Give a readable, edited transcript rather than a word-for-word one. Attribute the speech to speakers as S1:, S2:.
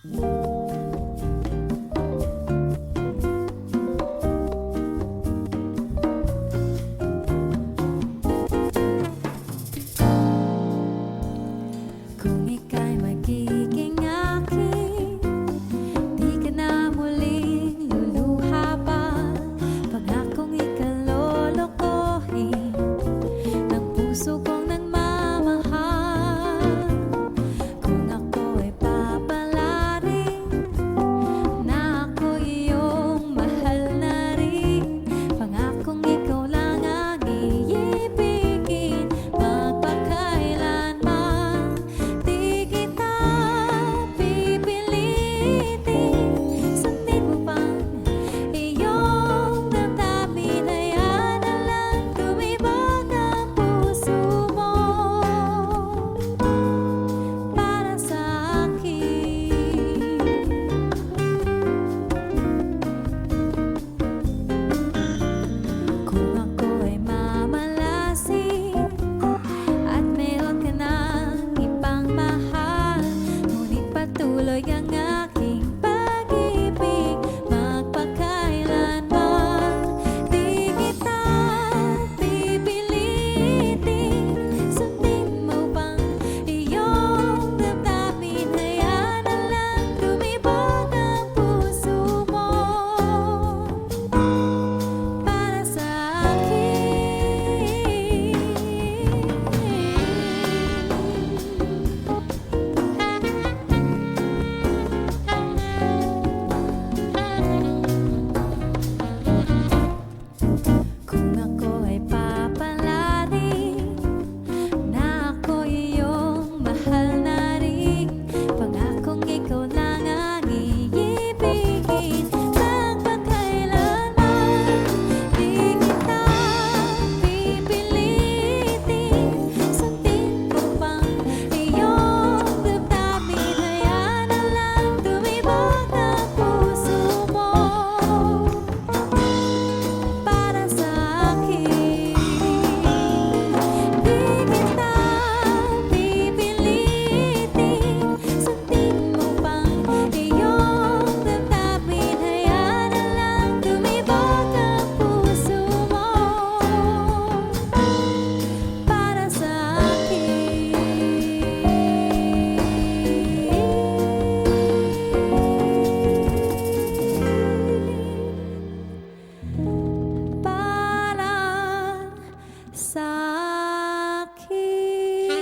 S1: Kung ika'y magiging akin, di ka na muling luluha pa. Pangakong ikalolokohin ng puso kong nagmamahal. Kung ako ay papalarin na ako iyong mahal na rin, pangakong ikaw lang ang iibigin magpakailanman. Di kita pipilitin, sundin mo pang iyong damdamin. Hayaan na lang tumibag ang puso mo para sa akin. Kung ako ay mamalasin at meron ka ng ibang mahal, ngunit patuloy ang aking pag-ibig magpakailanman. Di kita pipilitin, sundin mo pang iyong damdamin. Hayaan na lang tumibag ang puso mo para sa akin. Kung ako ay papalarin na ako iyong mahal na rin, pangakong ikaw lang ang iibigin magpakailanman. Di kita pipilitin, sundin mo pang iyong damdamin. Hayaan na lang tumibag ang puso mo para sa akin. Di kita pipilitin, sundin mo pang iyong damdamin. Hayaan na lang tumibag ang puso mo para sa akin. Para sa akin.